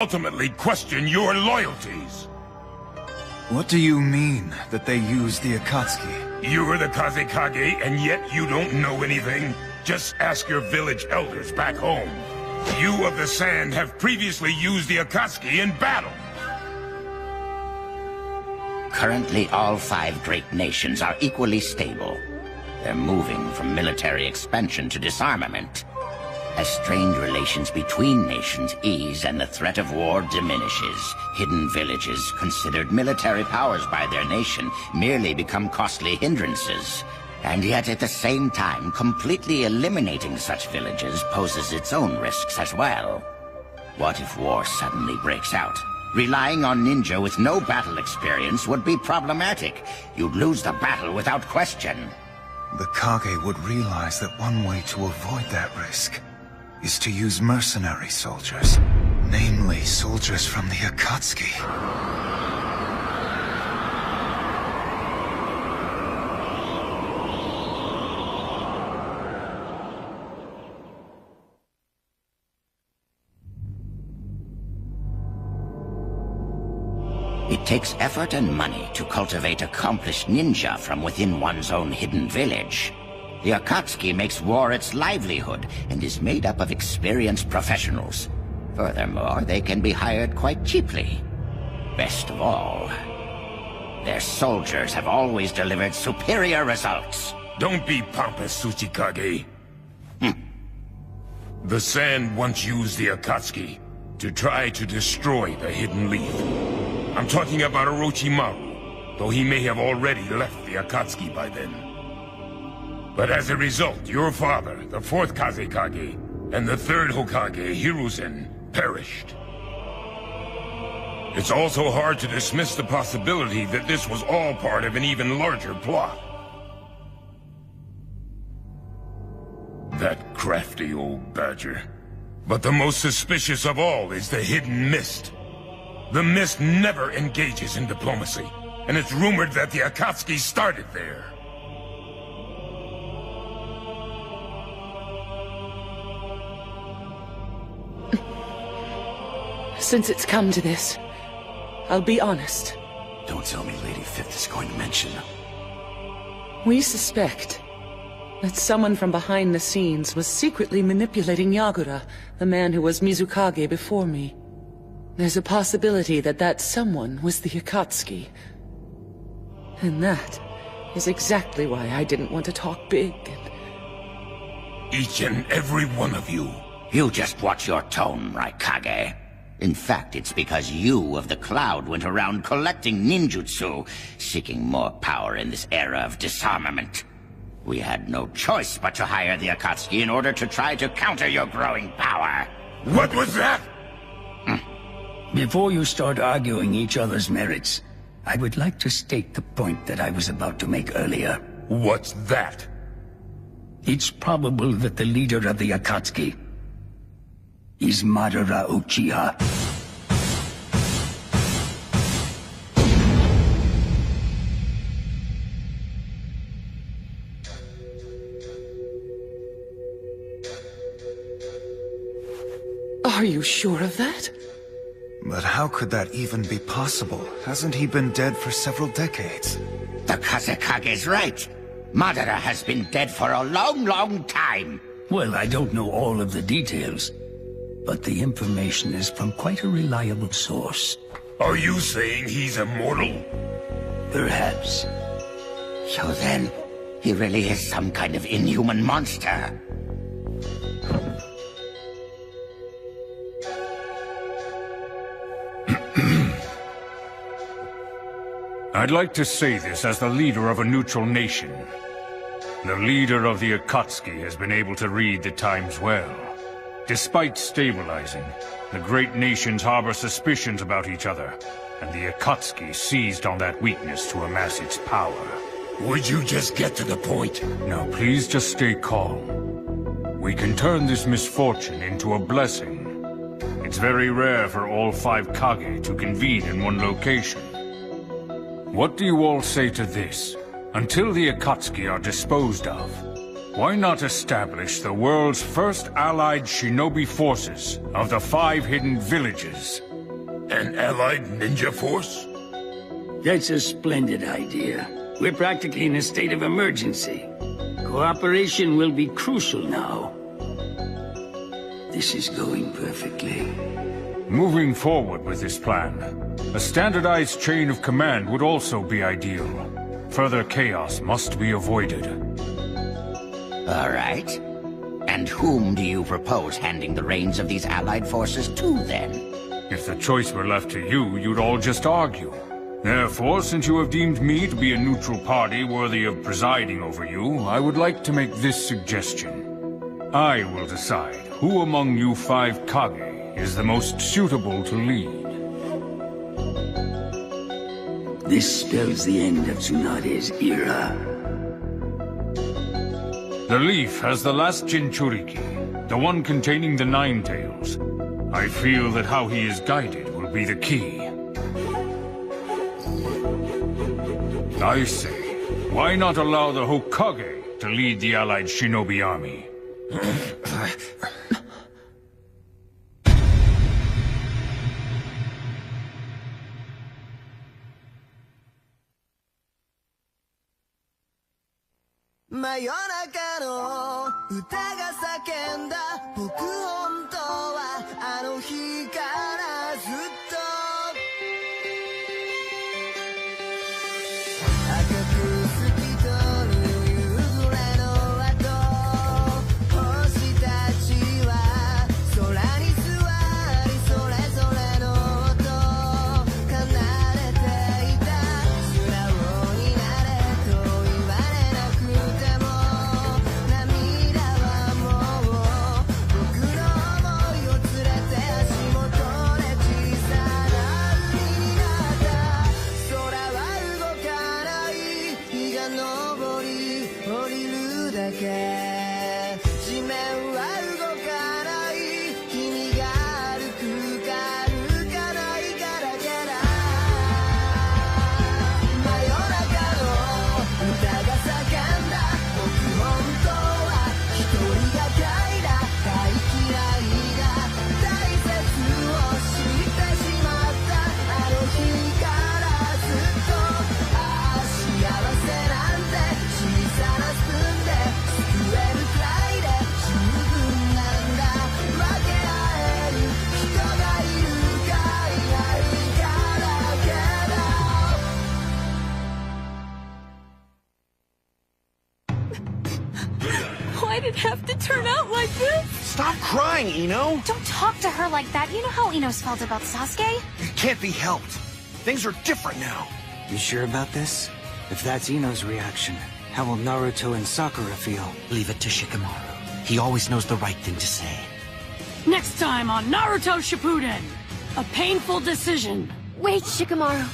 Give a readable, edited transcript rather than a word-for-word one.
ultimately question your loyalties. What do you mean, that they use the Akatsuki? You're the Kazekage, and yet you don't know anything? Just ask your village elders back home. You of the Sand have previously used the Akatsuki in battle. Currently, all 5 great nations are equally stable. They're moving from military expansion to disarmament. As strained relations between nations ease and the threat of war diminishes, hidden villages, considered military powers by their nation, merely become costly hindrances. And yet at the same time, completely eliminating such villages poses its own risks as well. What if war suddenly breaks out? Relying on ninja with no battle experience would be problematic. You'd lose the battle without question. The Kage would realize that one way to avoid that risk is to use mercenary soldiers. Namely, soldiers from the Akatsuki. It takes effort and money to cultivate accomplished ninja from within one's own hidden village. The Akatsuki makes war its livelihood and is made up of experienced professionals. Furthermore, they can be hired quite cheaply. Best of all, their soldiers have always delivered superior results. Don't be pompous, Tsuchikage. The Sand once used the Akatsuki to try to destroy the Hidden Leaf. I'm talking about Orochimaru, though he may have already left the Akatsuki by then. But as a result, your father, the 4th Kazekage, and the 3rd Hokage, Hiruzen, perished. It's also hard to dismiss the possibility that this was all part of an even larger plot. That crafty old badger. But the most suspicious of all is the Hidden Mist. The Mist never engages in diplomacy, and it's rumored that the Akatsuki started there. Since it's come to this, I'll be honest. Don't tell me Lady Fifth is going to mention. We suspect that someone from behind the scenes was secretly manipulating Yagura, the man who was Mizukage before me. There's a possibility that that someone was the Akatsuki. And that is exactly why I didn't want to talk big and... Each and every one of you. You just watch your tone, Raikage. In fact, it's because you of the Cloud went around collecting ninjutsu, seeking more power in this era of disarmament. We had no choice but to hire the Akatsuki in order to try to counter your growing power. What was that? Before you start arguing each other's merits, I would like to state the point that I was about to make earlier. What's that? It's probable that the leader of the Akatsuki is Madara Uchiha. Are you sure of that? But how could that even be possible? Hasn't he been dead for several decades? The Kazekage's right. Madara has been dead for a long, long time. Well, I don't know all of the details, but the information is from quite a reliable source. Are you saying he's immortal? Perhaps. So then, he really is some kind of inhuman monster. I'd like to say this as the leader of a neutral nation. The leader of the Akatsuki has been able to read the times well. Despite stabilizing, the great nations harbor suspicions about each other, and the Akatsuki seized on that weakness to amass its power. Would you just get to the point? Now please just stay calm. We can turn this misfortune into a blessing. It's very rare for all 5 Kage to convene in one location. What do you all say to this? Until the Akatsuki are disposed of, why not establish the world's first allied shinobi forces of the 5 hidden villages? An allied ninja force? That's a splendid idea. We're practically in a state of emergency. Cooperation will be crucial now. This is going perfectly. Moving forward with this plan, a standardized chain of command would also be ideal. Further chaos must be avoided. All right. And whom do you propose handing the reins of these allied forces to, then? If the choice were left to you, you'd all just argue. Therefore, since you have deemed me to be a neutral party worthy of presiding over you, I would like to make this suggestion. I will decide who among you 5 Kage is the most suitable to lead. This spells the end of Tsunade's era. The leaf has the last Jinchuriki, the one containing the 9 tails. I feel that how he is guided will be the key. I say, why not allow the Hokage to lead the allied shinobi army? 真夜中の歌が叫んだ僕本当はあの日からずっと赤く透き通る夕暮れの後星たちは空に座りそれぞれの音奏でていた素直になれと言われなくても涙はもう僕の想いを連れて足元で小さな海になった空は動かない日が昇り降りるだけ地面は動かない君が歩くか歩かないかだけだ真夜中の歌が叫んだ僕本当は一人がかいだ大嫌いが大切を知ってしまったあの日からずっとああ幸せなんて小さなスプーンで救えるくらいで十分なんだ分け合える人がいるかいないかだけだ Why'd it have to turn out like this? Stop crying, Ino! Don't talk to her like that. You know how Ino's felt about Sasuke? It can't be helped. Things are different now. You sure about this? If that's Ino's reaction, how will Naruto and Sakura feel? Leave it to Shikamaru. He always knows the right thing to say. Next time on Naruto Shippuden, a painful decision. Wait, Shikamaru.